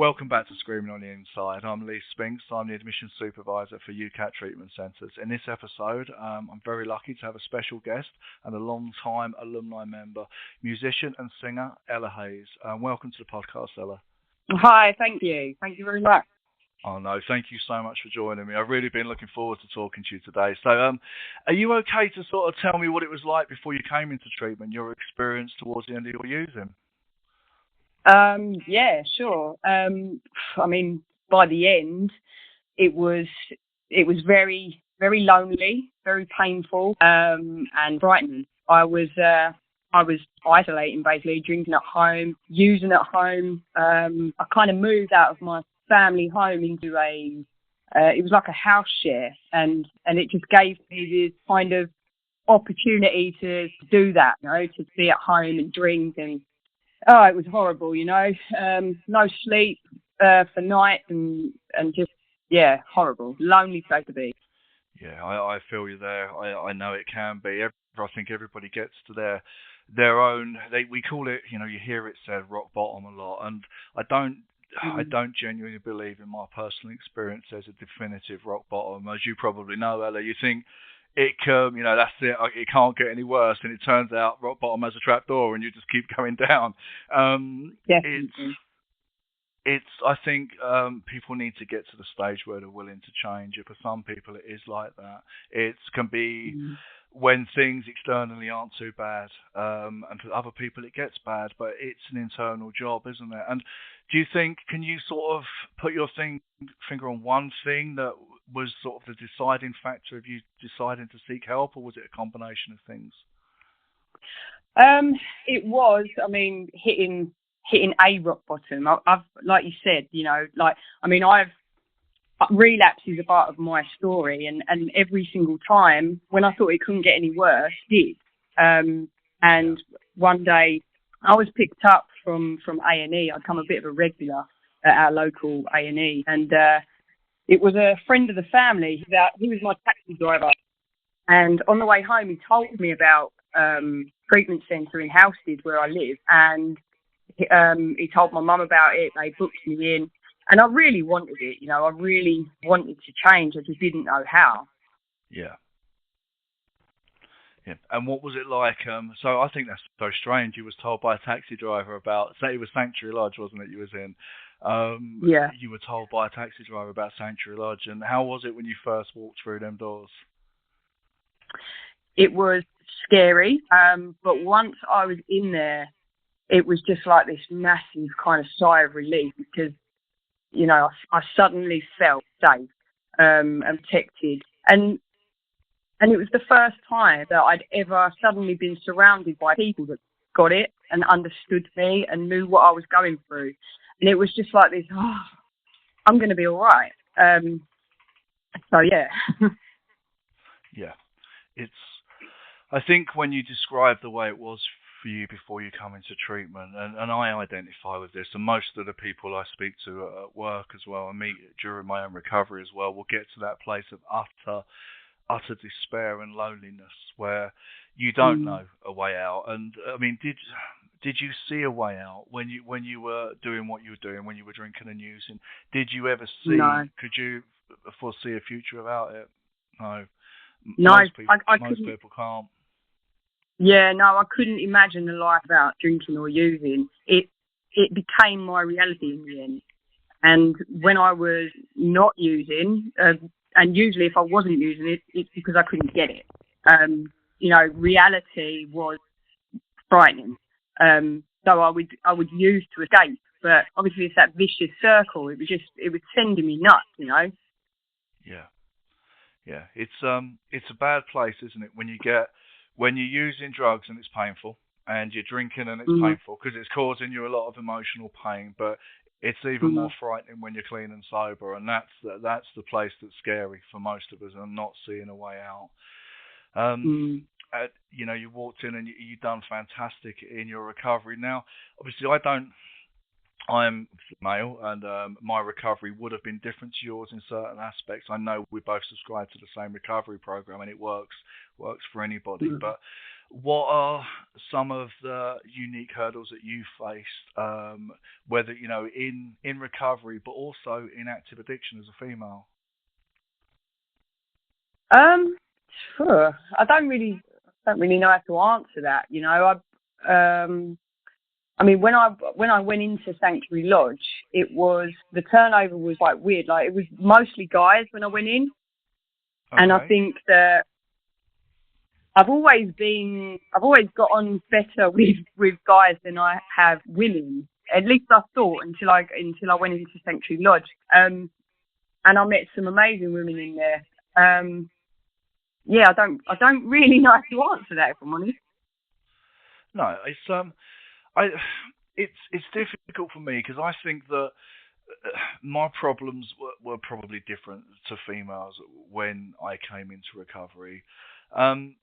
Welcome back to Screaming on the Inside. I'm Lee Spinks. I'm the admissions supervisor for UKAT Treatment Centres. In this episode, I'm very lucky to have a special guest and a long-time alumni member, musician and singer Ella Hayes. Welcome to the podcast, Ella. Hi, thank you. Thank you very much. Oh no, thank you so much for joining me. I've really been looking forward to talking to you today. So, are you okay to sort of tell me what it was like before you came into treatment, your experience towards the end of your using? Yeah, sure. I mean, by the end, it was very, very lonely, very painful, and frightening. I was isolating, basically, drinking at home, using at home. I kind of moved out of my family home into it was like a house share, and it just gave me this kind of opportunity to do that, to be at home and drink. And oh, it was horrible, no sleep for nights, and just, yeah, horrible, lonely place to be. Yeah, I feel you there. I know it can be. I think everybody gets to their own. We call it, you hear it said rock bottom a lot, and I don't genuinely believe in my personal experience there's a definitive rock bottom. As you probably know, Ella, you think it can, that's it. It can't get any worse, and it turns out rock bottom has a trap door, and you just keep going down. I think people need to get to the stage where they're willing to change. For some people, it is like that. It can be when things externally aren't too bad, and for other people, it gets bad. But it's an internal job, isn't it? And do you think, can you sort of put your finger on one thing that was sort of the deciding factor of you deciding to seek help, or was it a combination of things? It was, hitting a rock bottom. I've, like you said, relapse is a part of my story, and every single time when I thought it couldn't get any worse, it did. And one day I was picked up from A&E. I'd become a bit of a regular at our local A&E, and it was a friend of the family. He was my taxi driver, and on the way home he told me about treatment centre in Halstead where I live, and he told my mum about it. They booked me in, and I really wanted it. I really wanted to change. I just didn't know how. Yeah. Yeah. And what was it like? So I think that's so strange. You was told by a taxi driver about, say it was Sanctuary Lodge, wasn't it? You was in. Yeah. You were told by a taxi driver about Sanctuary Lodge, and how was it when you first walked through them doors? It was scary, but once I was in there, it was just like this massive kind of sigh of relief, because, I suddenly felt safe and protected. And it was the first time that I'd ever suddenly been surrounded by people that got it and understood me and knew what I was going through. And it was just like this, I'm going to be all right. So, yeah. Yeah. I think when you describe the way it was for you before you come into treatment, and I identify with this, and most of the people I speak to at work as well, and meet during my own recovery as well, will get to that place of utter despair and loneliness where you don't know a way out. And did you see a way out when you were doing what you were doing, when you were drinking and using? Did you ever see? No. Could you foresee a future without it? No. No, most couldn't. People can't. Yeah, no, I couldn't imagine a life without drinking or using. It became my reality in the end. And when I was not using, and usually if I wasn't using it, it's because I couldn't get it. Reality was frightening. So I would use to escape, but obviously it's that vicious circle. It was sending me nuts, Yeah. Yeah, it's a bad place, isn't it? When you're using drugs and it's painful, and you're drinking and it's painful because it's causing you a lot of emotional pain. But it's even more frightening when you're clean and sober, and that's the place that's scary for most of us, and not seeing a way out. You walked in and you've done fantastic in your recovery. Now, obviously, I'm male, and my recovery would have been different to yours in certain aspects. I know we both subscribe to the same recovery program, and it works for anybody. But What are some of the unique hurdles that you faced, whether in recovery, but also in active addiction as a female? Um, sure. I don't really know how to answer that. I mean, when I went into Sanctuary Lodge, the turnover was quite weird. Like, it was mostly guys when I went in, and I Okay. think that I've always got on better with guys than I have women. At least I thought until I went into Sanctuary Lodge. And I met some amazing women in there. Yeah, I don't really know how to answer that, if I'm honest. No, I, it's difficult for me because I think that my problems were probably different to females when I came into recovery. Um,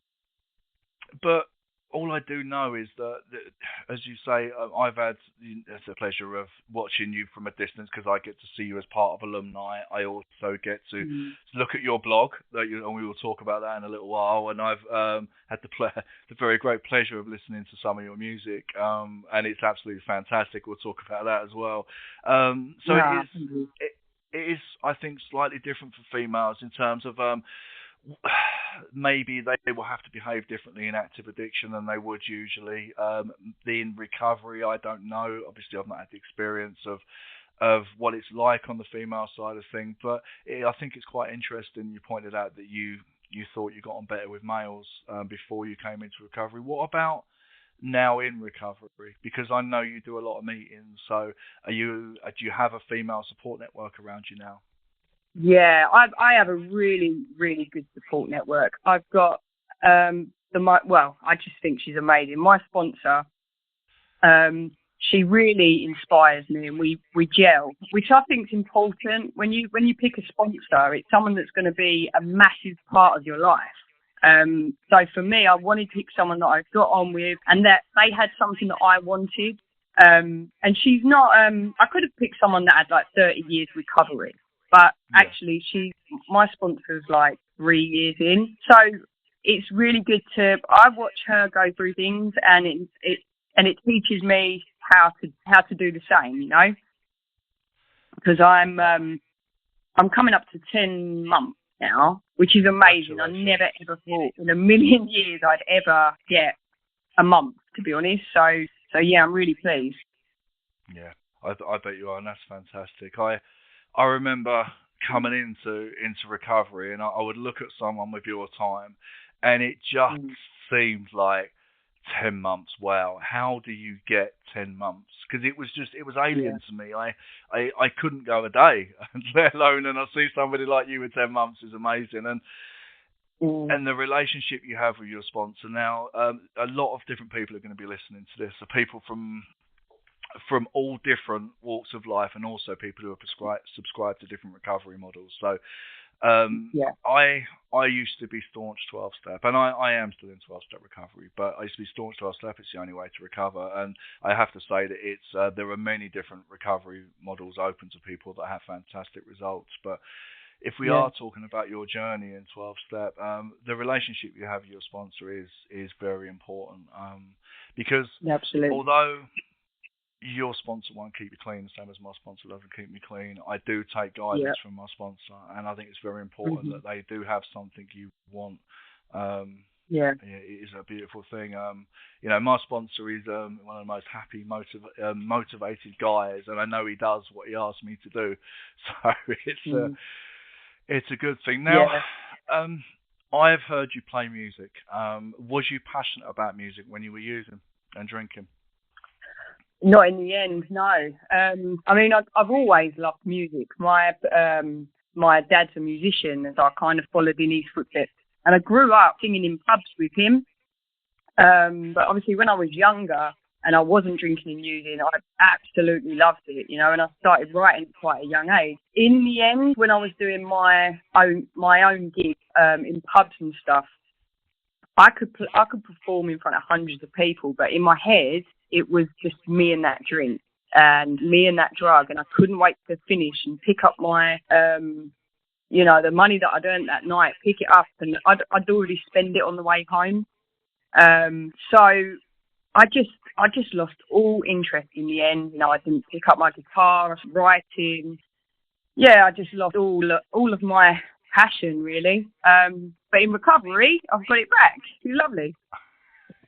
But all I do know is that, as you say, I've had the pleasure of watching you from a distance because I get to see you as part of alumni. I also get to Mm. look at your blog, and we will talk about that in a little while. And I've had the very great pleasure of listening to some of your music, and it's absolutely fantastic. We'll talk about that as well. So Nah, thank you. it is, I think, slightly different for females in terms of maybe they will have to behave differently in active addiction than they would usually. In recovery, I don't know. Obviously, I've not had the experience of what it's like on the female side of things, but I think it's quite interesting. You pointed out that you thought you got on better with males before you came into recovery. What about now in recovery? Because I know you do a lot of meetings. So, do you have a female support network around you now? Yeah, I have a really, really good support network. I've got I just think she's amazing. My sponsor, she really inspires me, and we gel, which I think is important when you pick a sponsor. It's someone that's going to be a massive part of your life. So for me, I wanted to pick someone that I got on with, and that they had something that I wanted. And she's not. I could have picked someone that had like 30 years recovery, but Yeah. actually, my sponsor's like 3 years in. So it's really good to. I watch her go through things, and it teaches me how to do the same. Because I'm coming up to 10 months now, which is amazing. I Congratulations. never ever thought in a million years I'd ever get a month, to be honest. So yeah, I'm really pleased. Yeah, I bet you are, and that's fantastic. I remember coming into recovery, and I would look at someone with your time, and it just Mm. seemed like 10 months. Wow, how do you get 10 months? Because it was Yeah. alien to me. I couldn't go a day, let alone, and I see somebody like you with 10 months is amazing, Mm. and the relationship you have with your sponsor now. A lot of different people are going to be listening to this. So people from all different walks of life, and also people who are subscribed to different recovery models. So Yeah. I used to be staunch 12 step, and I am still in 12 step recovery, but I used to be staunch 12 step. It's the only way to recover, and I have to say that there are many different recovery models open to people that have fantastic results. But if we Yeah. are talking about your journey in 12 step, the relationship you have with your sponsor is very important, because Absolutely. although your sponsor won't keep you clean, the same as my sponsor doesn't keep me clean. I do take Yeah. guidance from my sponsor, and I think it's very important Hmm. that they do have something you want. Um, Yeah. yeah, it is a beautiful thing. My sponsor is one of the most happy, motivated guys, and I know he does what he asks me to do. So Mm. it's a good thing. Now, Yeah. um, I've heard you play music. Was you passionate about music when you were using and drinking? Not in the end, no. I mean, I've always loved music. My dad's a musician, so I kind of followed in his footsteps, and I grew up singing in pubs with him. But obviously, when I was younger and I wasn't drinking and using, I absolutely loved it, and I started writing at quite a young age. In the end, when I was doing my own gig in pubs and stuff, I could perform in front of hundreds of people, but in my head, it was just me and that drink and me and that drug, and I couldn't wait to finish and pick up my the money that I'd earned that night, pick it up, and I'd already spend it on the way home. So I just lost all interest in the end. You know, I didn't pick up my guitar, writing. Yeah, I just lost all of my passion really. But in recovery, I've got it back. It's lovely.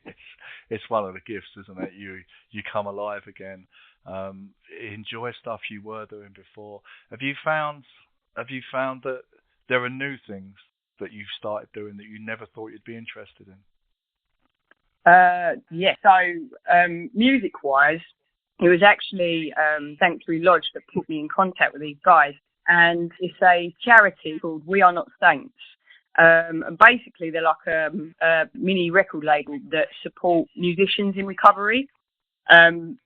It's it's one of the gifts, isn't it? You come alive again. Enjoy stuff you were doing before. Have you found have you found that there are new things that you've started doing that you never thought you'd be interested in? Yeah. So music wise, it was actually Sanctuary Lodge that put me in contact with these guys, and it's a charity called We Are Not Saints. And basically, they're like a mini record label that support musicians in recovery. Um,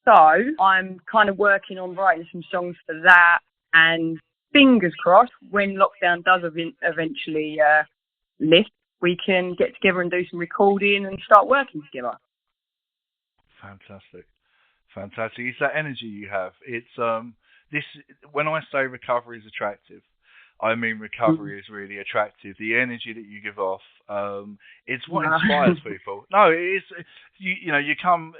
so I'm kind of working on writing some songs for that, and fingers crossed, when lockdown does eventually lift, we can get together and do some recording and start working together. Fantastic. Fantastic. It's that energy you have. It's this when I say recovery is attractive, I mean Mm. recovery is really attractive. The energy that you give off, it's what No. inspires people. No, it is. You know you come.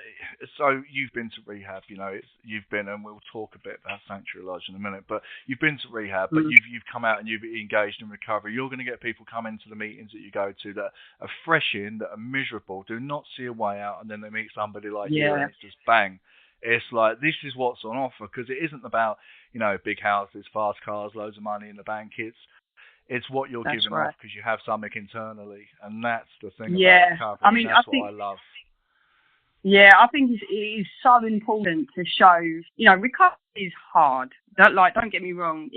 So you've been to rehab. You know you've been, and we'll talk a bit about Sanctuary Lodge in a minute. But you've been to rehab, but Mm. you've come out and you've engaged in recovery. You're going to get people come into the meetings that you go to that are fresh in, that are miserable, do not see a way out, and then they meet somebody like you, and Yeah, it's just bang. It's like this is what's on offer because it isn't about big houses, fast cars, loads of money in the bank. It's what you're that's giving off right. because you have something internally, and that's the thing about Yeah, I recovery, and mean, I that's what I think, love. yeah, I think it is so important to show, you know, recovery is hard. Don't get me wrong.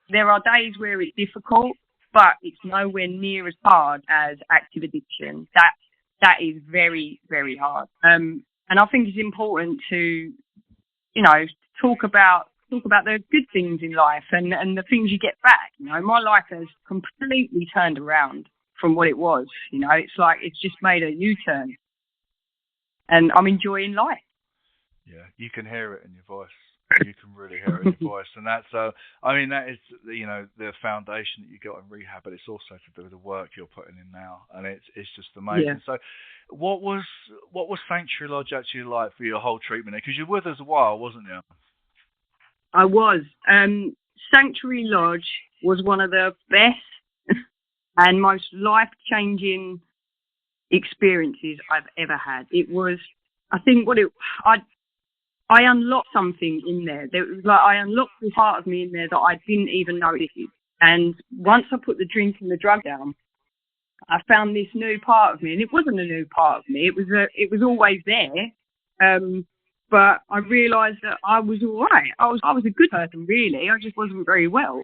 There are days where it's difficult, but it's nowhere near as hard as active addiction. That is very, very hard. And I think it's important to, you know, talk about the good things in life and the things you get back. You know, my life has completely turned around from what it was. You know, it's like it's just made a U-turn, and I'm enjoying life. Yeah, you can hear it in your voice. You can really hear it in your voice, and that's I mean that is the foundation that you got in rehab, but it's also to do with the work you're putting in now, and it's just Yeah, amazing. So, what was Sanctuary Lodge actually like for your whole treatment? Because you were with us a while, wasn't you? I was. Sanctuary Lodge was one of the best and most life-changing experiences I've ever had. It was, I think, I unlocked something in there. There was like I unlocked this part of me in there that I didn't even know existed. And once I put the drink and the drug down, I found this new part of me, and it wasn't a new part of me. It was always there. Um, but I realised that I was all right. I was a good person, really. I just wasn't very well.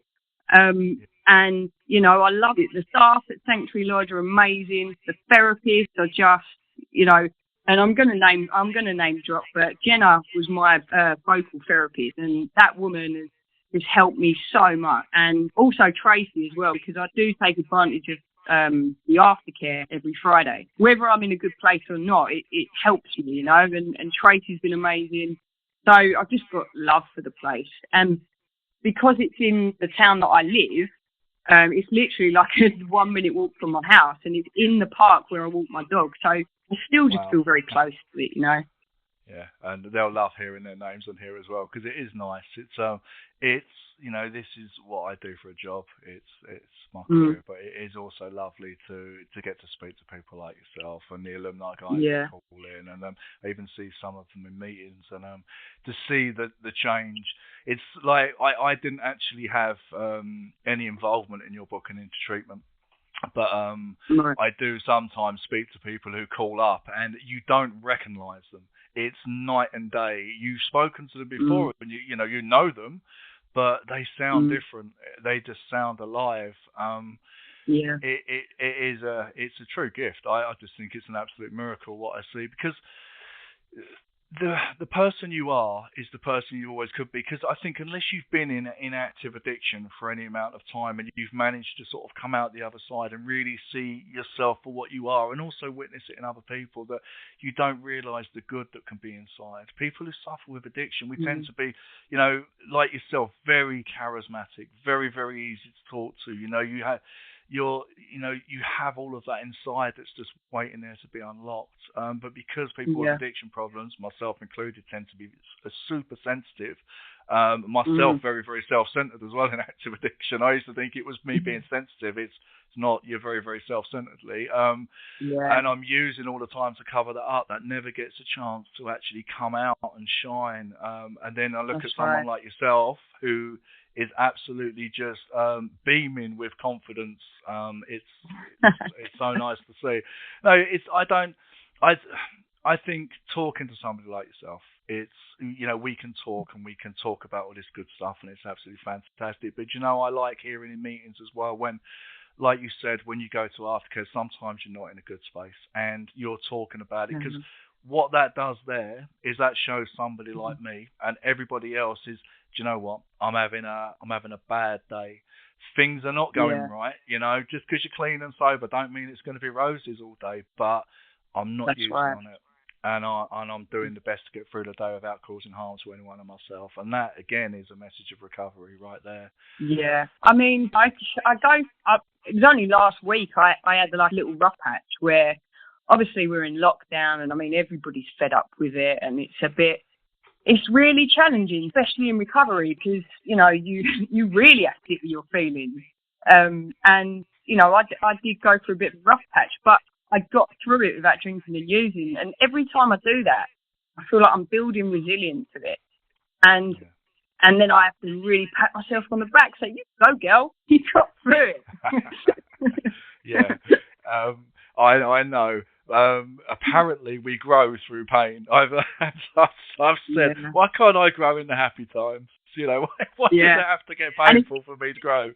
And you know, I love it. The staff at Sanctuary Lodge are amazing. The therapists are just, you know, and I'm gonna name drop, but Jenna was my vocal therapist, and that woman has helped me so much, and also Tracy as well, because I do take advantage of the aftercare every Friday. Whether I'm in a good place or not, it helps me, you know, and Tracy's been amazing. So I've just got love for the place. And because it's in the town that I live, it's literally like a 1 minute walk from my house, and it's in the park where I walk my dog. So I still just Wow. feel very close to it, you know. Yeah, and they'll love hearing their names on here as well because it is nice. It's this is what I do for a job. It's my Mm, career, but it is also lovely to get to speak to people like yourself and the alumni guys that yeah. call in, and I even see some of them in meetings, and to see the change. It's like I didn't actually have any involvement in your booking into treatment, but Right. I do sometimes speak to people who call up and you don't recognise them. It's night and day. You've spoken to them Mm, before, and you know them, but they sound mm, different. They just sound alive. yeah. It's a true gift. I just think it's an absolute miracle what I see because the person you are is the person you always could be because I think unless you've been in active addiction for any amount of time and you've managed to sort of come out the other side and really see yourself for what you are and also witness it in other people that you don't realize the good that can be inside. People who suffer with addiction, we tend Mm, to be, like yourself, very charismatic, very, very easy to talk to. You you have all of that inside that's just waiting there to be unlocked. But because people with Yeah. addiction problems, myself included, tend to be super sensitive. Mm. Myself, very, very self-centered as well in active addiction. I used to think it was me being sensitive. It's not. You're very, very self-centeredly. Yeah, And I'm using all the time to cover that up. That never gets a chance to actually come out and shine. And then I look that's at someone right. like yourself who is absolutely just beaming with confidence. It's so nice to see. No, I I think talking to somebody like yourself, we can talk and we can talk about all this good stuff, and it's absolutely fantastic. But I like hearing in meetings as well when, like you said, when you go to aftercare, sometimes you're not in a good space and you're talking about it, because Mhm. what that does there is that shows somebody like me and everybody else is, do you know what? I'm having a bad day. Things are not going Yeah, right. Just because you're clean and sober don't mean it's going to be roses all day. But I'm not that's using right. on it, and I'm doing the best to get through the day without causing harm to anyone or myself. And that again is a message of recovery right there. Yeah, I mean, I go up. It was only last week I had like a little rough patch where obviously we're in lockdown, and I mean everybody's fed up with it, and it's really challenging, especially in recovery, because you really have to sit with your feelings. And I did go through a bit of a rough patch, but I got through it without drinking and using. And every time I do that, I feel like I'm building resilience with it. And Yeah. and then I have to really pat myself on the back, say, "You go, girl, you got through it." Yeah, I know. Apparently, we grow through pain. I've said, Yeah, why can't I grow in the happy times? Why does it yeah. have to get And painful for me to grow?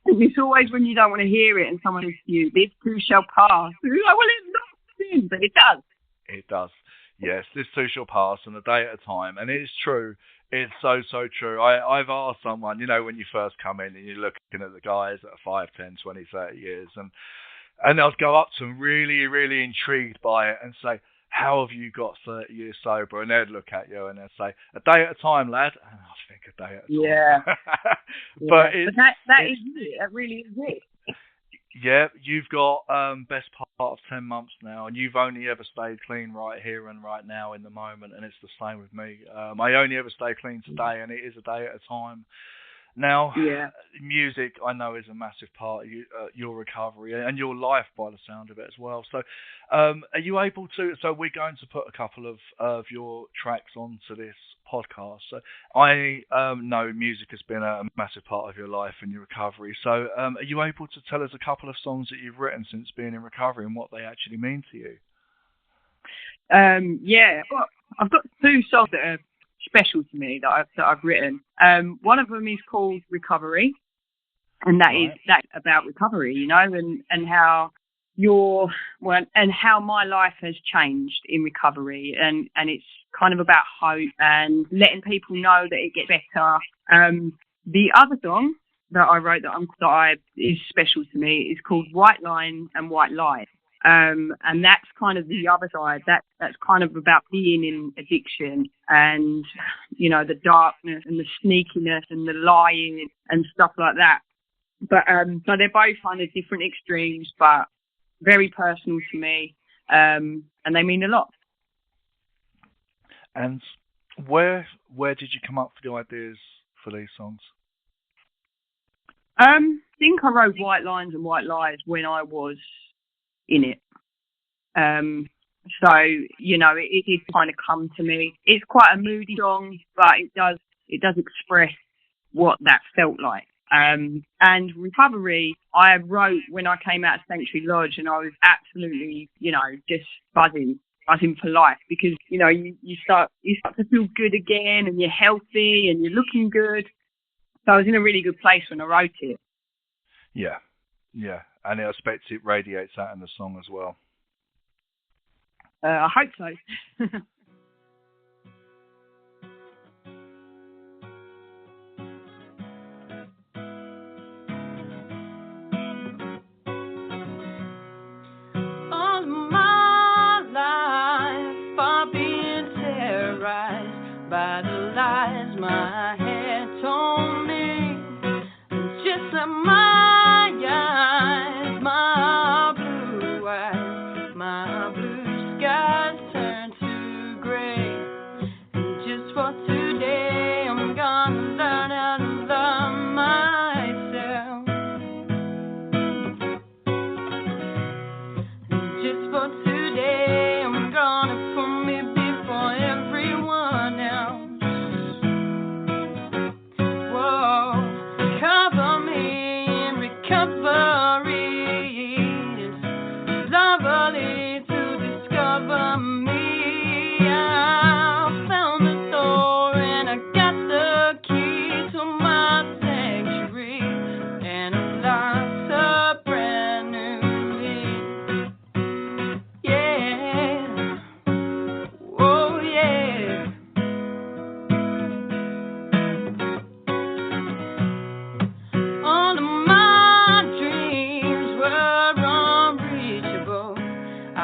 it's always when you don't want to hear it and someone says to you, "This too shall pass." And you're like, well, it's not sin, but it does. It does. Yes, this too shall pass, and a day at a time. And it's true. It's so, so true. I've asked someone, when you first come in and you're looking at the guys that are 5, 10, 20, 30 years, and they'll go up to them really, really intrigued by it and say, how have you got 30 years sober? And they'd look at you and they'd say, a day at a time, lad. And I think a day at a Yeah, time. yeah. But But that it's is it. That really is it. yeah, you've got best part of 10 months now, and you've only ever stayed clean right here and right now in the moment, and it's the same with me. I only ever stay clean today, and it is a day at a time. Now, Yeah. music, I know, is a massive part of your recovery and your life by the sound of it as well. So, are you able to? So, we're going to put a couple of your tracks onto this podcast. So, I know music has been a massive part of your life and your recovery. So, are you able to tell us a couple of songs that you've written since being in recovery and what they actually mean to you? Yeah. I've got two songs that are special to me that I've written. One of them is called Recovery, and Right. that's about recovery, and how and how my life has changed in recovery, and it's kind of about hope and letting people know that it gets better. The other song that I wrote is special to me is called White Line and White Lies. And that's kind of the other side. That's kind of about being in addiction and, the darkness and the sneakiness and the lying and stuff like that. But so they're both kind of different extremes, but very personal to me, and they mean a lot. And where did you come up with the ideas for these songs? I think I wrote White Lines and White Lies when I was in it. So it did kind of come to me. It's quite a moody song, but it does express what that felt like. And Recovery, I wrote when I came out of Sanctuary Lodge, and I was absolutely, just buzzing for life, because you start to feel good again, and you're healthy and you're looking good. So I was in a really good place when I wrote it. Yeah, yeah, and I expect it radiates that in the song as well. I hope so. All my life I've been terrorized by the lies my head told me. Just like my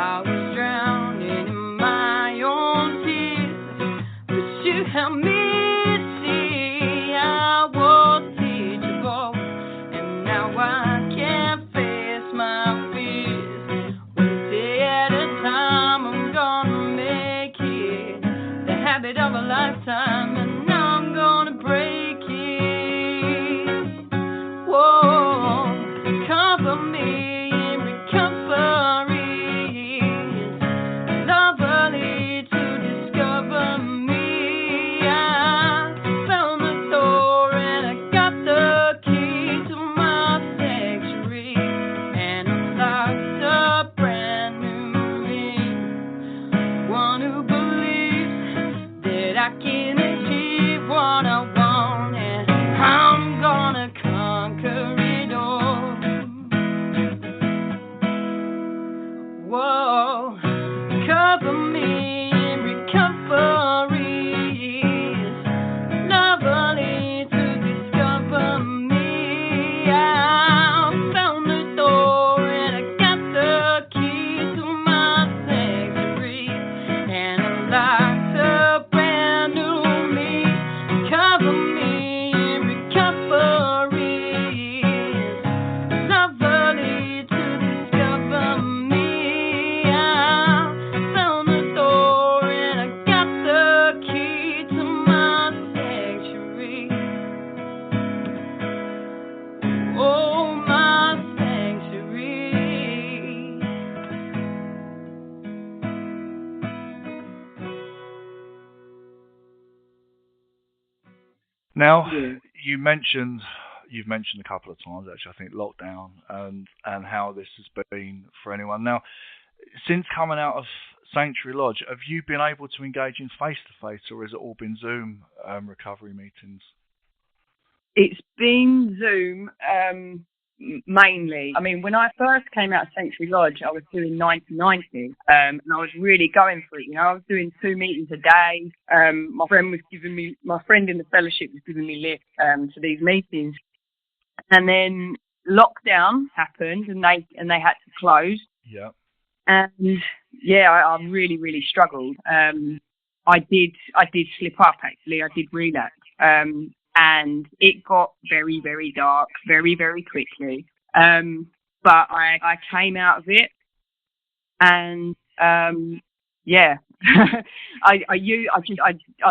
I was drowning in my own tears, but you helped me see I was teachable, and now I can't face my fears. One day at a time, I'm gonna make it the habit of a lifetime, and now I'm gonna break it. Whoa, cover me in recovery. It's lovely to discover me. I found the door and I got the key to my sanctuary, and unlocked a brand new me. One who believes that I can achieve what I want, and I'm gonna conquer it all. Whoa, cover me in recovery. It's lovely to discover me. I found the door and I got the key to my sanctuary, and unlocked a brand new me. Cover me in recovery. It's lovely to discover me. I found the door and I got the key to my sanctuary. Oh, my sanctuary. Now, Yeah. you've mentioned a couple of times actually, I think, lockdown and how this has been for anyone. Now, since coming out of Sanctuary Lodge, have you been able to engage in face-to-face, or has it all been Zoom recovery meetings? It's been Zoom mainly. I mean, when I first came out of Sanctuary Lodge, I was doing 90-90, and I was really going for it. You know, I was doing 2 meetings a day. My friend in the fellowship was giving me lift to these meetings, and then lockdown happened, and they had to close. Yeah. And yeah, I really, really struggled. I did slip up, actually. I did relapse. And it got very, very dark, very, very quickly. But I came out of it, and yeah, I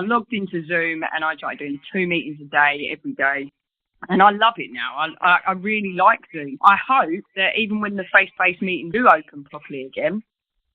logged into Zoom, and I started doing 2 meetings a day, every day. And I love it now. I really like Zoom. I hope that even when the face-to-face meetings do open properly again,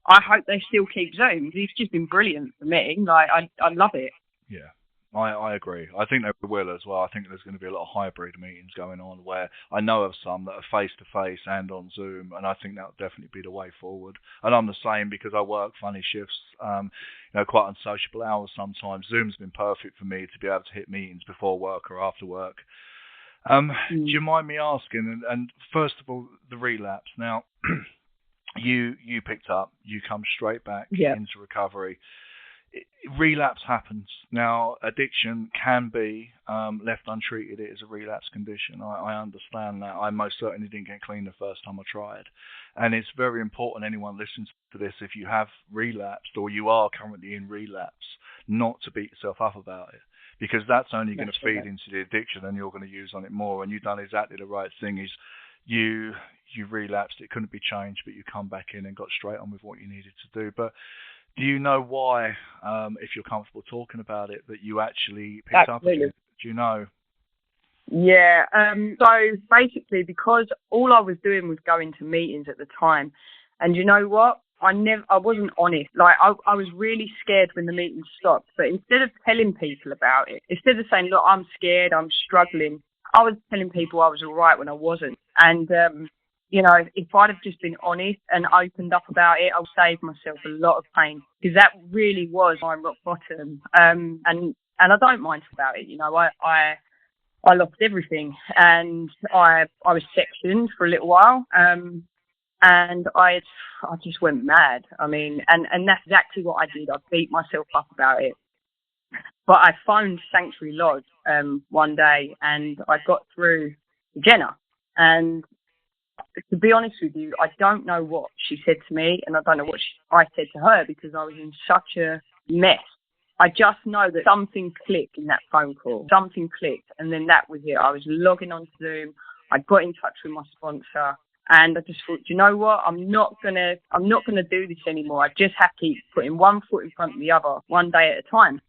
I hope they still keep Zoom. It's just been brilliant for me. Like, I love it. Yeah, I agree. I think they will as well. I think there's going to be a lot of hybrid meetings going on, where I know of some that are face-to-face and on Zoom, and I think that'll definitely be the way forward. And I'm the same, because I work funny shifts, quite unsociable hours sometimes. Zoom's been perfect for me to be able to hit meetings before work or after work. Do you mind me asking, and first of all, the relapse. Now, you picked up, you come straight back into recovery. Relapse happens. Now, addiction can be left untreated. It is a relapse condition. I understand that. I most certainly didn't get clean the first time I tried. And it's very important, anyone listens to this, if you have relapsed or you are currently in relapse, not to beat yourself up about it, because that's only going to feed into the addiction, and you're going to use on it more. And you've done exactly the right thing. Is you relapsed, it couldn't be changed, but you come back in and got straight on with what you needed to do. But do you know why, if you're comfortable talking about it, that you actually picked up again? Do you know? Yeah. So basically, because all I was doing was going to meetings at the time, and you know what? I wasn't honest. Like, I was really scared when the meeting stopped. But instead of telling people about it, instead of saying, look, I'm scared, I'm struggling, I was telling people I was all right when I wasn't. And, if I'd have just been honest and opened up about it, I would save myself a lot of pain, because that really was my rock bottom. And I don't mind about it. You know, I lost everything, and I was sectioned for a little while. And I just went mad. I mean, and that's exactly what I did. I beat myself up about it. But I phoned Sanctuary Lodge one day, and I got through Jenna. And to be honest with you, I don't know what she said to me, and I don't know what I said to her, because I was in such a mess. I just know that something clicked in that phone call. Something clicked, and then that was it. I was logging on to Zoom. I got in touch with my sponsor, and I just thought, you know what? I'm not gonna do this anymore. I just have to keep putting one foot in front of the other, one day at a time.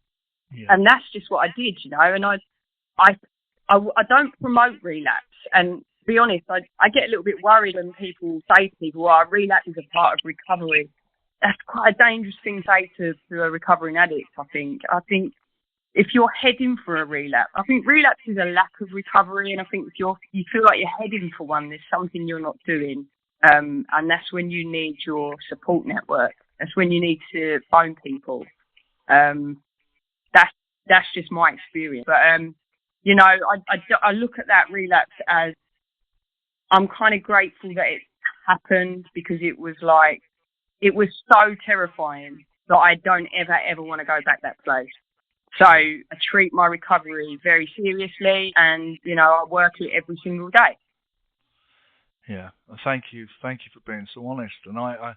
Yeah. And that's just what I did, you know. And I don't promote relapse. And to be honest, I get a little bit worried when people say to people, well, relapse is a part of recovery. That's quite a dangerous thing to say to a recovering addict, I think. I think if you're heading for a relapse, I think relapse is a lack of recovery, and I think if you feel like you're heading for one, there's something you're not doing. And that's when you need your support network. That's when you need to phone people. That's just my experience. But, you know, I look at that relapse as, I'm kind of grateful that it happened, because it was so terrifying that I don't ever want to go back that place. So I treat my recovery very seriously, and, you know, I work it every single day. Yeah, thank you for being so honest. And I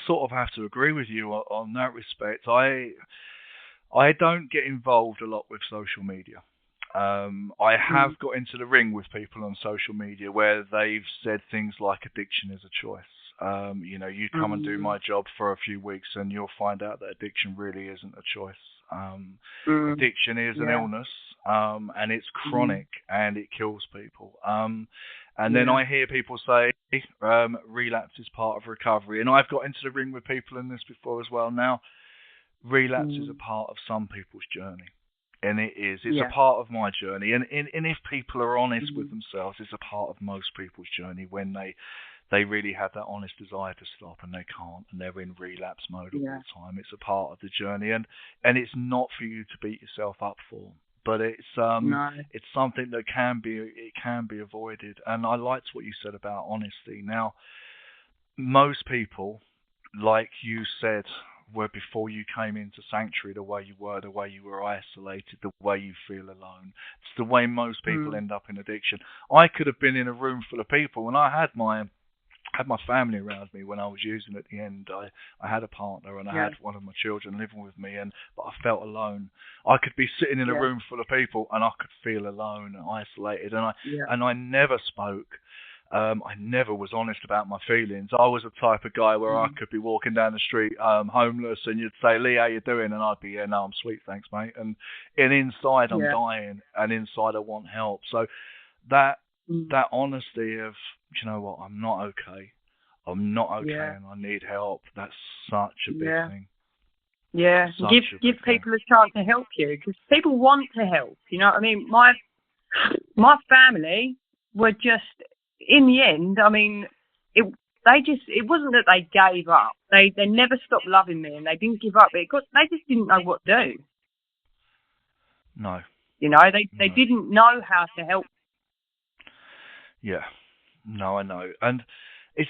sort of have to agree with you on that respect. I don't get involved a lot with social media. I have got into the ring with people on social media where they've said things like addiction is a choice. You know, you come and do my job for a few weeks and you'll find out that addiction really isn't a choice. Addiction is an illness, and it's chronic, and it kills people. And then I hear people say relapse is part of recovery, and I've got into the ring with people in this before as well. Now, relapse is a part of some people's journey, and it's a part of my journey. And if people are honest with themselves, it's a part of most people's journey when they really have that honest desire to stop and they can't, and they're in relapse mode all the time. It's a part of the journey, and it's not for you to beat yourself up for, but it's something that can be avoided. And I liked what you said about honesty. Now, most people, like you said, were before you came into Sanctuary, the way you were isolated, the way you feel alone. It's the way most people end up in addiction. I could have been in a room full of people, and I had my family around me when I was using at the end. I had a partner, and I had one of my children living with me, but I felt alone. I could be sitting in a room full of people, and I could feel alone and isolated, and I never spoke. I never was honest about my feelings. I was the type of guy where I could be walking down the street homeless, and you'd say, Lee, how you doing? And I'd be, yeah, no, I'm sweet, thanks, mate. And inside I'm dying, and inside I want help. So that honesty of, you know what, I'm not okay, and I need help, that's such a big thing. Yeah, give people a chance to help you, because people want to help. You know what I mean? My family were just, in the end, I mean, it wasn't that they gave up. They never stopped loving me, and they didn't give up. They just didn't know what to do. No. You know, they didn't know how to help. Yeah. No, I know. And it's,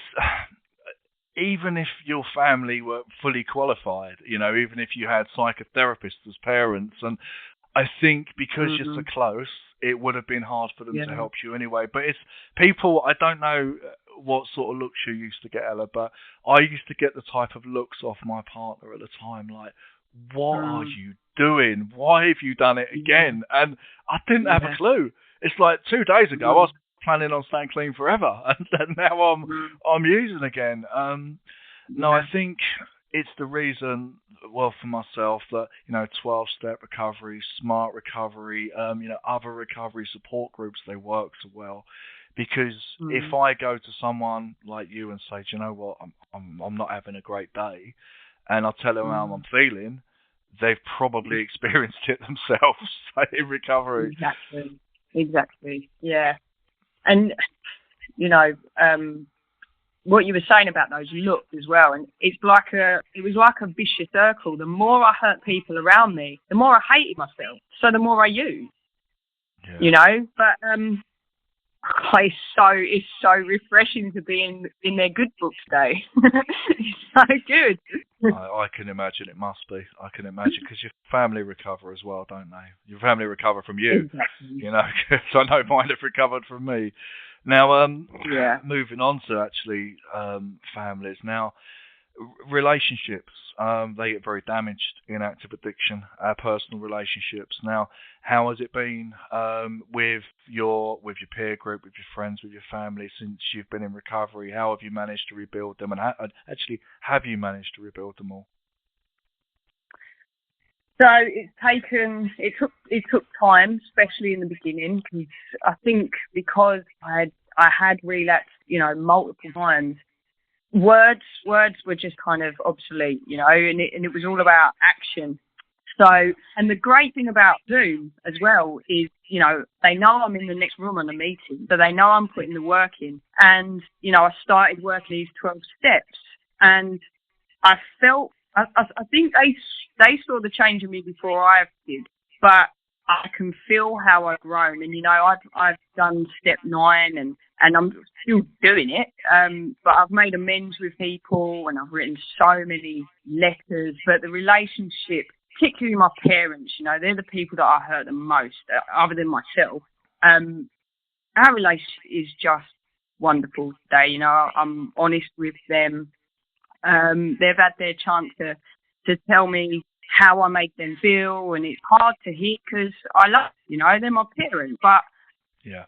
even if your family were fully qualified, you know, even if you had psychotherapists as parents, and I think because you're so close, it would have been hard for them to help you anyway. But it's people, I don't know what sort of looks you used to get, Ella, but I used to get the type of looks off my partner at the time, like, what are you doing? Why have you done it again? And I didn't have a clue. It's like 2 days ago, I was planning on staying clean forever, and now I'm using again. No, I think it's the reason, well, for myself, that, you know, 12-step recovery, smart recovery, you know, other recovery support groups, they work so well. Because if I go to someone like you and say, do you know what, I'm not having a great day, and I tell them how I'm feeling, they've probably experienced it themselves in recovery. Exactly. Yeah. And, you know, what you were saying about those looks as well, and it was like a vicious circle. The more I hurt people around me, the more I hated myself. So the more I used, you know. But it's so refreshing to be in their good book today. It's so good. I can imagine it must be. I can imagine, because your family recover as well, don't they? Your family recover from you, you know, because I know mine have recovered from me. Now, Yeah. moving on to actually families. Now, relationships, they get very damaged in active addiction. Our personal relationships. Now, how has it been with your peer group, with your friends, with your family since you've been in recovery? How have you managed to rebuild them? And actually, have you managed to rebuild them all? So it took time, especially in the beginning, because I think because I had relapsed, multiple times. Words were just kind of obsolete, and it was all about action. So, and the great thing about Zoom as well is, they know I'm in the next room on a meeting, so they know I'm putting the work in. And, I started working these 12 steps, and I felt, I think they saw the change in me before I did, but I can feel how I've grown. And, I've done step 9 and I'm still doing it. But I've made amends with people and I've written so many letters, but the relationship, particularly my parents, they're the people that I hurt the most, other than myself. Our relationship is just wonderful today. I'm honest with them. They've had their chance to tell me how I make them feel, and it's hard to hear because I love, they're my parents, but yeah,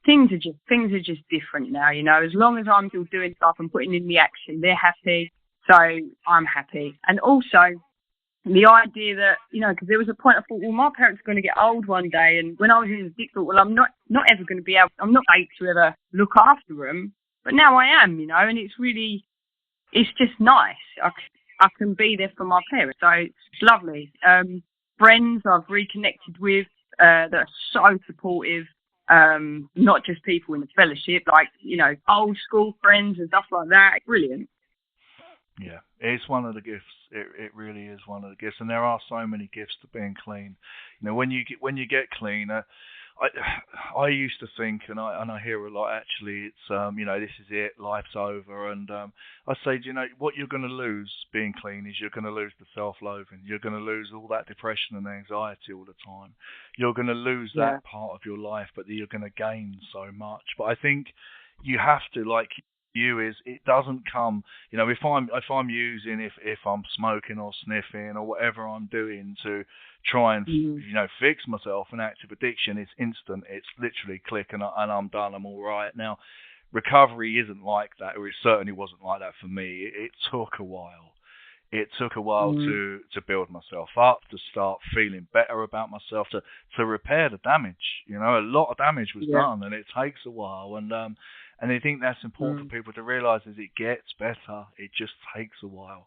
things are just different now. As long as I'm still doing stuff and putting in the action, they're happy, so I'm happy. And also the idea that, because there was a point I thought, well, my parents are going to get old one day, and when I was in the dick, thought, well, I'm not ever going to be able, I'm not able to ever look after them, but now I am, and it's just nice. I can be there for my parents, so it's lovely. Friends I've reconnected with that are so supportive, not just people in the fellowship, like, old school friends and stuff like that. Brilliant. Yeah, it's one of the gifts. It really is one of the gifts, and there are so many gifts to being clean. When you get clean, I used to think, and I hear a lot. Actually, it's this is it, life's over, and I say, what you're going to lose being clean is you're going to lose the self-loathing. You're going to lose all that depression and anxiety all the time. You're going to lose that part of your life, but you're going to gain so much. But I think you have to, like you, is it doesn't come, if I'm using, if I'm smoking or sniffing or whatever I'm doing to try and fix myself in active addiction, it's instant. It's literally click and I'm done. I'm all right. Now, recovery isn't like that, or it certainly wasn't like that for me. It took a while. It took a while to build myself up, to start feeling better about myself, to repair the damage. A lot of damage was done, and it takes a while. And I think that's important for people to realise as it gets better, it just takes a while.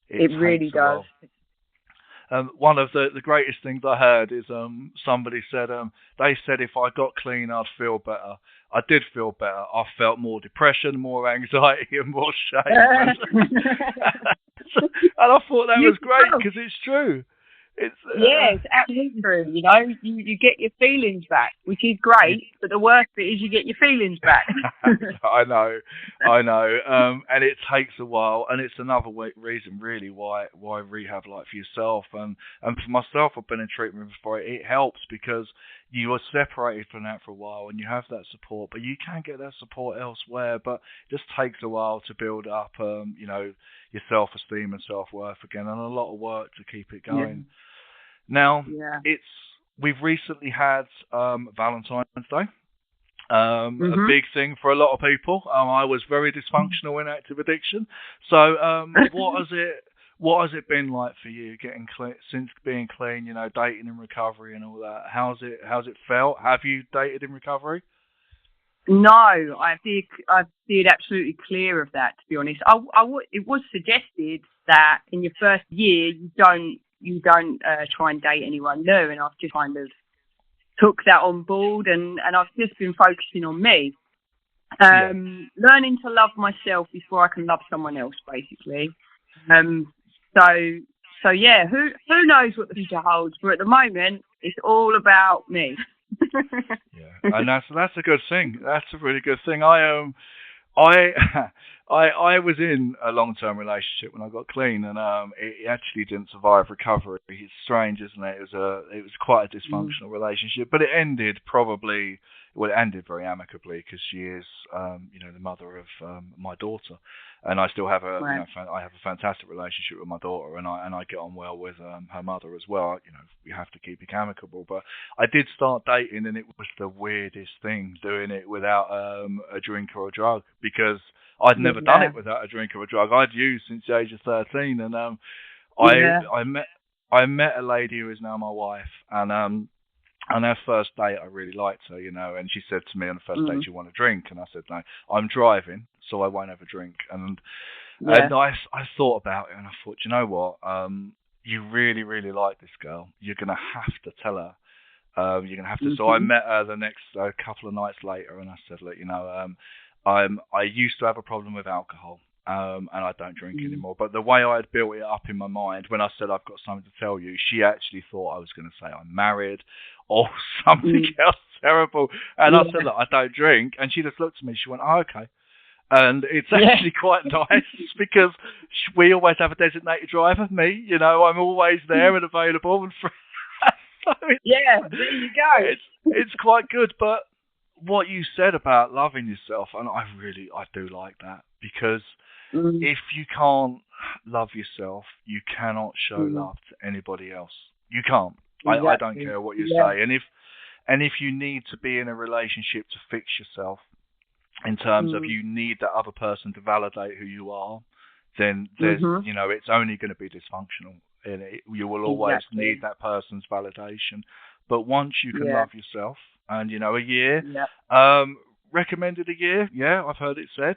It really does. One of the greatest things I heard is somebody said, they said if I got clean, I'd feel better. I did feel better. I felt more depression, more anxiety, and more shame. And I thought that was great because it's true. It's absolutely true. You get your feelings back, which is great, but the worst bit is you get your feelings back. I know, and it takes a while, and it's another reason really why rehab, like for yourself and for myself, I've been in treatment before. It helps because you are separated from that for a while, and you have that support, but you can get that support elsewhere. But it just takes a while to build up, your self-esteem and self-worth again, and a lot of work to keep it going. Yeah. Now, we've recently had Valentine's Day, a big thing for a lot of people. I was very dysfunctional in active addiction. So what has it been like for you getting since being clean, dating in recovery and all that? How's it felt? Have you dated in recovery? No, I steered absolutely clear of that, to be honest. It was suggested that in your first year you don't try and date anyone new, and I've just kind of took that on board, and I've just been focusing on me, learning to love myself before I can love someone else, basically. So yeah, who knows what the future holds? But at the moment, it's all about me. And that's a good thing. That's a really good thing. I was in a long-term relationship when I got clean, and it actually didn't survive recovery. It's strange, isn't it? It was quite a dysfunctional relationship, but it ended probably. well, it ended very amicably because she is, the mother of my daughter, and I still have Right. I have a fantastic relationship with my daughter, and I get on well with her mother as well. We have to keep it amicable. But I did start dating, and it was the weirdest thing doing it without a drink or a drug, because I'd never done it without a drink or a drug. I'd used since the age of 13, and I met a lady who is now my wife, and on our first date, I really liked her, and she said to me on the first date, "Do you want a drink?" And I said, "No, I'm driving, so I won't have a drink." And I thought about it, and I thought, you know what? You really, really like this girl. You're going to have to tell her. You're going to have to. So I met her the next couple of nights later, and I said, "Look, I used to have a problem with alcohol. And I don't drink anymore. But the way I had built it up in my mind, when I said I've got something to tell you, she actually thought I was going to say I'm married or something else terrible. And I said, look, I don't drink. And she just looked at me. She went, "Oh, okay." And it's actually quite nice because we always have a designated driver, me. I'm always there and available. And so there you go. It's quite good. But what you said about loving yourself, and I do like that, because if you can't love yourself, you cannot show love to anybody else. You can't. Exactly. I don't care what you say. And if you need to be in a relationship to fix yourself, in terms of you need that other person to validate who you are, then there's it's only going to be dysfunctional. And you will always need that person's validation. But once you can love yourself, and a year, recommended a year. Yeah, I've heard it said.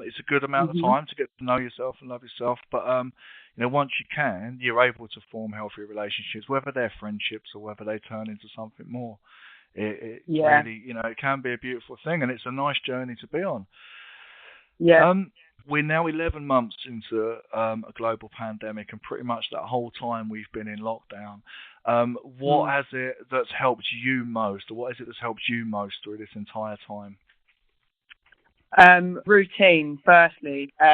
It's a good amount of time to get to know yourself and love yourself. But once you can, you're able to form healthy relationships, whether they're friendships or whether they turn into something more. It really, it can be a beautiful thing, and it's a nice journey to be on. Yeah. We're now 11 months into a global pandemic, and pretty much that whole time we've been in lockdown. What has it that's helped you most, or what is it that's helped you most through this entire time? Routine, firstly. So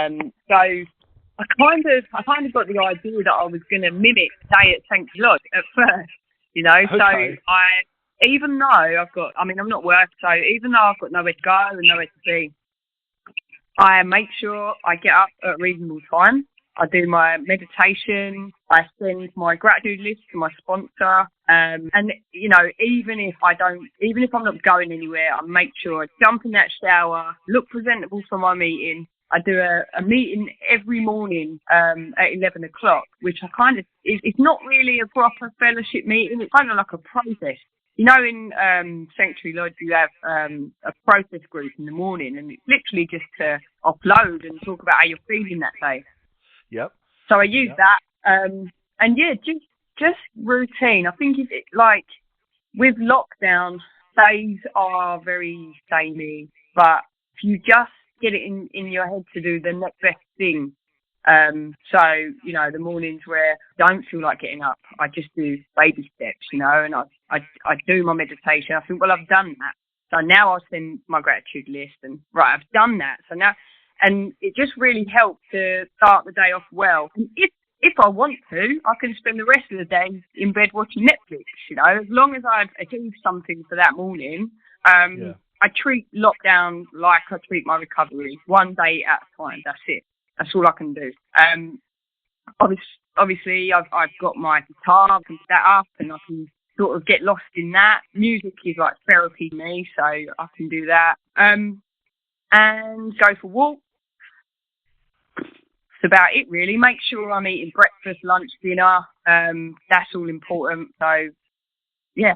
I kind of got the idea that I was going to mimic day at St. Lodge at first, Okay. So even though I'm not working, so even though I've got nowhere to go and nowhere to be, I make sure I get up at a reasonable time. I do my meditation. I send my gratitude list to my sponsor. And even if I'm not going anywhere, I make sure I jump in that shower, look presentable for my meeting. I do a meeting every morning at 11 o'clock, which it's not really a proper fellowship meeting. It's kind of like a process. In Sanctuary Lodge, you have a process group in the morning, and it's literally just to upload and talk about how you're feeling that day. Yep. So I use that. Just routine. I think with lockdown, days are very samey, but if you just get it in your head to do the next best thing. The mornings where I don't feel like getting up, I just do baby steps, and I do my meditation. I think, well, I've done that. So now I'll send my gratitude list, and right, I've done that. So now, and it just really helps to start the day off well. And if I want to, I can spend the rest of the day in bed watching Netflix, as long as I've achieved something for that morning. I treat lockdown like I treat my recovery, one day at a time. That's it. That's all I can do. Obviously, I've got my guitar. I can set up, and I can sort of get lost in that. Music is like therapy to me, so I can do that. And go for walks. That's about it, really. Make sure I'm eating breakfast, lunch, dinner. That's all important. So, yeah.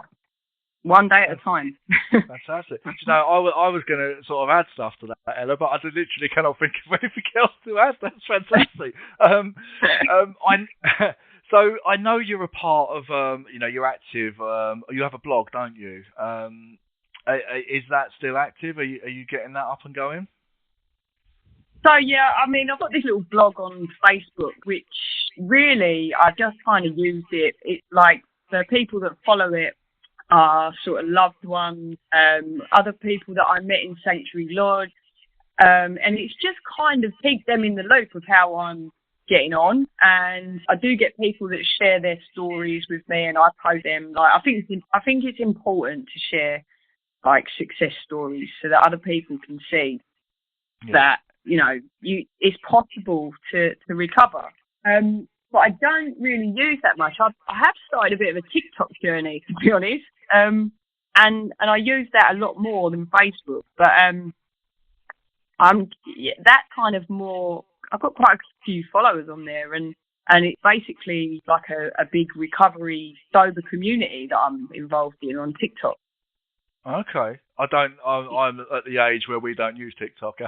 One day at a time. Fantastic. I was going to sort of add stuff to that, Ella, but I literally cannot think of anything else to add. That's fantastic. So I know you're a part of, you're active. You have a blog, don't you? Is that still active? Are you getting that up and going? So, yeah, I've got this little blog on Facebook, which really I just kind of used it. It's like the people that follow it are sort of loved ones, other people that I met in Sanctuary Lodge, and it's just kind of keep them in the loop of how I'm getting on. And I do get people that share their stories with me, and I post them. I think it's important to share like success stories so that other people can see that, you know, it's possible to recover. But I don't really use that much. I have started a bit of a TikTok journey, to be honest, and I use that a lot more than Facebook. But that kind of more. I've got quite a few followers on there, and it's basically like a big recovery sober community that I'm involved in on TikTok. Okay, I'm at the age where we don't use TikTok.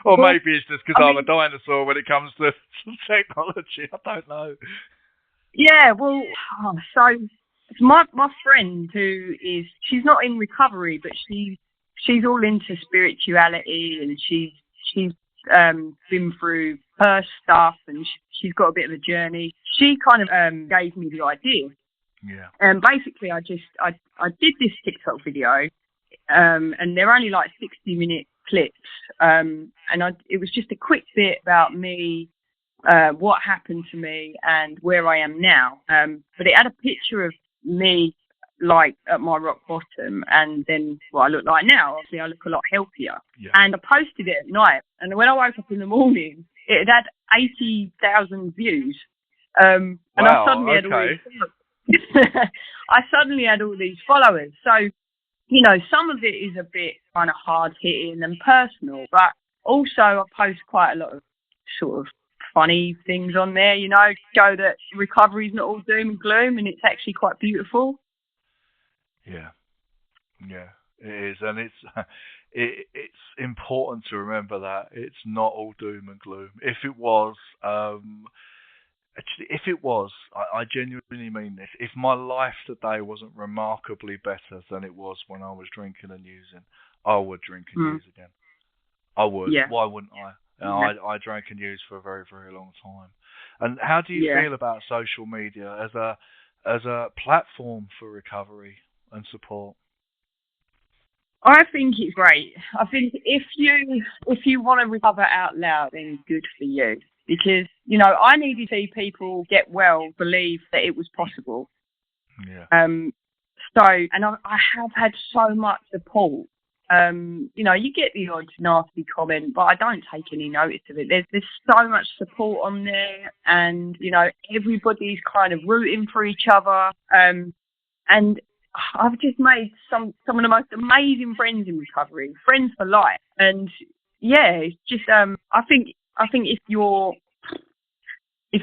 Or maybe it's just because I'm a dinosaur when it comes to technology. I don't know. Yeah, well, so my friend she's not in recovery, but she's all into spirituality, and she's been through her stuff, and she's got a bit of a journey. She kind of gave me the idea. Yeah. And basically, I did this TikTok video, and they're only like 60-minute clips, and it was just a quick bit about me, what happened to me, and where I am now. But it had a picture of me like at my rock bottom, and then what I look like now. Obviously, I look a lot healthier. Yeah. And I posted it at night, and when I woke up in the morning, it had 80,000 views. And wow, I suddenly had all these I suddenly had all these followers. So, you know, some of it is a bit kind of hard hitting and personal, but also I post quite a lot of sort of funny things on there, you know, show that recovery is not all doom and gloom, and it's actually quite beautiful. Yeah, it is, and it's important to remember that it's not all doom and gloom. If it was, actually, if it was, I genuinely mean this. If my life today wasn't remarkably better than it was when I was drinking and using, I would drink and use again. I would. Yeah. Why wouldn't I? I drank and used for a very, very long time. And how do you feel about social media as a platform for recovery and support? I think it's great. I think if you want to recover out loud, then good for you. Because, you know, I needed to see people get well, believe that it was possible. Yeah. And I have had so much support. You know, you get the odd nasty comment, but I don't take any notice of it. There's so much support on there, and, you know, everybody's kind of rooting for each other. And I've just made some of the most amazing friends in recovery, friends for life. And yeah, it's just I think if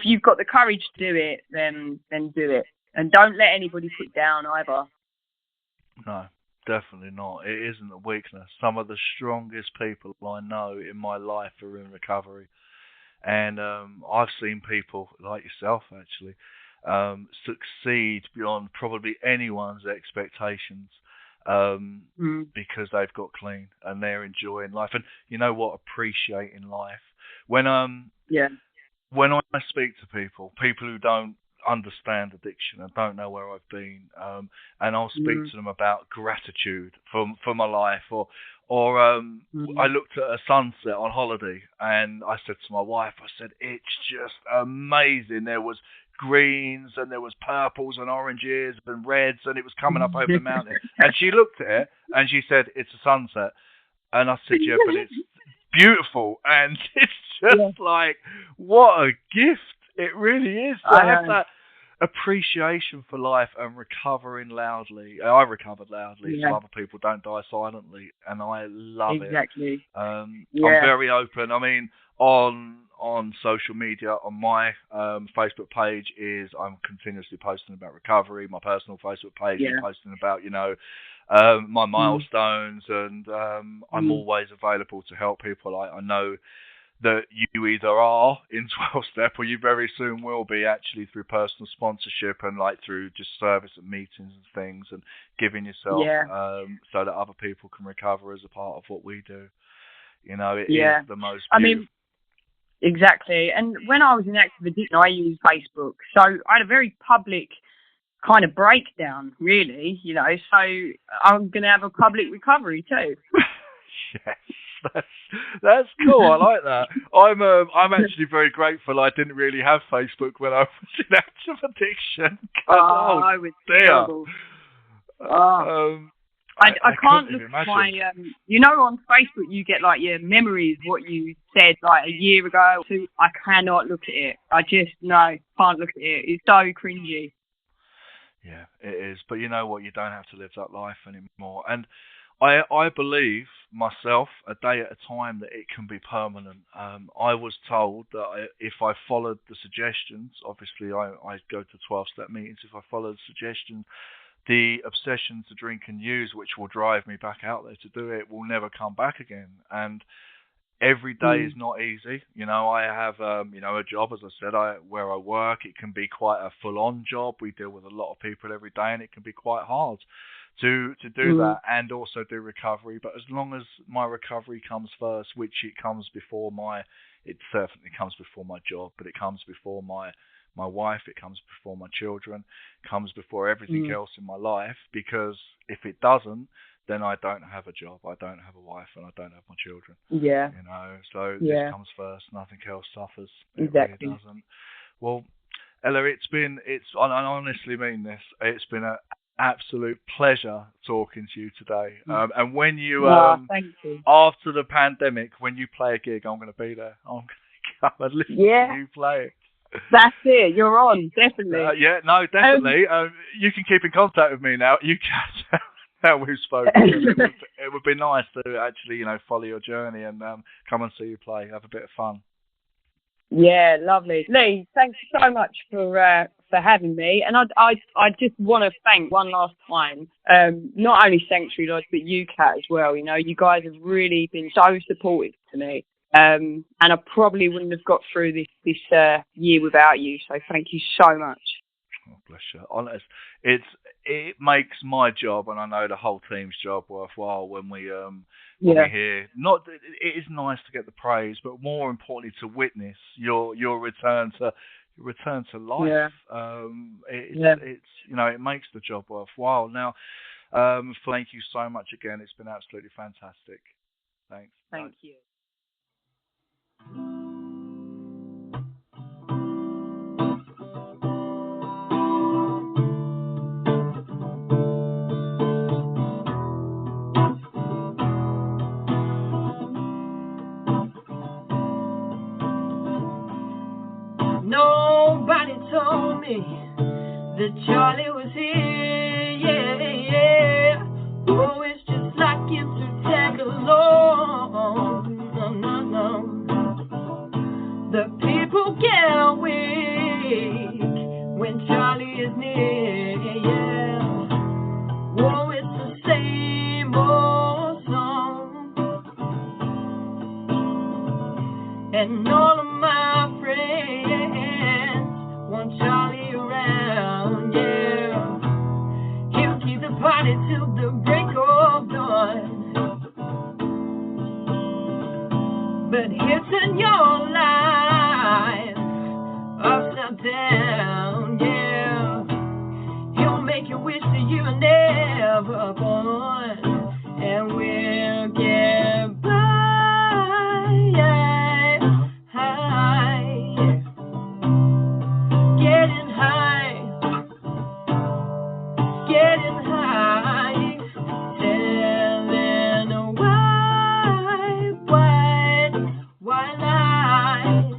you've got the courage to do it, then do it, and don't let anybody put you down either. No, definitely not. It isn't a weakness. Some of the strongest people I know in my life are in recovery, and I've seen people like yourself actually succeed beyond probably anyone's expectations because they've got clean and they're enjoying life. And you know what? Appreciating life. When when I speak to people who don't understand addiction and don't know where I've been, and I'll speak to them about gratitude for my life, or I looked at a sunset on holiday and I said to my wife, I said, it's just amazing. There was greens and there was purples and oranges and reds, and it was coming up over the mountain. And she looked at it and she said, it's a sunset. And I said, yeah, but it's beautiful. And it's just like, what a gift. It really is. To have that appreciation for life and recovering loudly. I recovered loudly so other people don't die silently, and I love it. Exactly. I'm very open. I mean, on social media, on my Facebook page I'm continuously posting about recovery. My personal Facebook page is posting about, you know, my milestones, and I'm always available to help people. I know that you either are in 12-step or you very soon will be, actually, through personal sponsorship and like through just service at meetings and things, and giving yourself so that other people can recover as a part of what we do. You know, it is the most beautiful. I mean, exactly. And when I was in active addiction, I used Facebook. So I had a very public kind of breakdown, really, you know, so I'm going to have a public recovery too. Yes. That's cool. I like that. I'm actually very grateful I didn't really have Facebook when I was in active addiction. I was terrible. I can't couldn't look even at imagine. my, on Facebook you get like your memories, what you said like a year ago. I cannot look at it. I just, no, can't look at it. It's so cringy. Yeah, it is. But you know what? You don't have to live that life anymore. And I believe myself, a day at a time, that it can be permanent. I was told that if I followed the suggestions, obviously I go to 12-step meetings, if I follow the suggestions, the obsession to drink and use, which will drive me back out there to do it, will never come back again. And every day is not easy. I have, a job, as I said, where I work. It can be quite a full-on job. We deal with a lot of people every day, and it can be quite hard to do that and also do recovery. But as long as my recovery comes first, which it certainly comes before my job, but it comes before my wife, it comes before my children, comes before everything else in my life, because if it doesn't, then I don't have a job, I don't have a wife, and I don't have my children. Yeah. So this comes first, nothing else suffers. Exactly. It really doesn't. Well, Ella, I honestly mean this, it's been an absolute pleasure talking to you today. And when you, thank you. after the pandemic, when you play a gig, I'm going to be there. I'm going to come and listen to you play. That's it. You're on, definitely. No, definitely. You can keep in contact with me now. You can. Now we've spoken. It would be nice to actually, follow your journey and come and see you play. Have a bit of fun. Yeah, lovely. Lee, thanks so much for having me. And I just want to thank one last time, not only Sanctuary Lodge, but UKAT as well. You guys have really been so supportive to me. And I probably wouldn't have got through this year without you. So thank you so much. Oh, bless you. Honest, it makes my job, and I know the whole team's job, worthwhile when we hear. Not, it is nice to get the praise, but more importantly to witness your return to life. Yeah. It's it makes the job worthwhile. Now, thank you so much again. It's been absolutely fantastic. Thanks. Thank you. Nobody told me that Charlie was here, yeah. Oh, it's just like it to tag along. No. The people get weak when Charlie is near, yeah. Oh, it's the same old song. And all of my friends want Charlie around, yeah. He'll keep the party till the break of dawn. But he'll turn your life upside down, yeah. He'll make you wish that you were never born. And we'll get by, getting high, telling a white lies.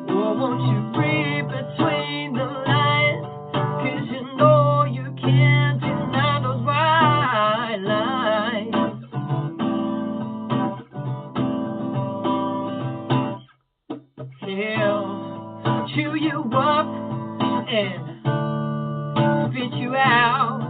Oh, won't you read between the lines? 'Cause you know you can't deny those white lies. He'll chew you up and spit you out.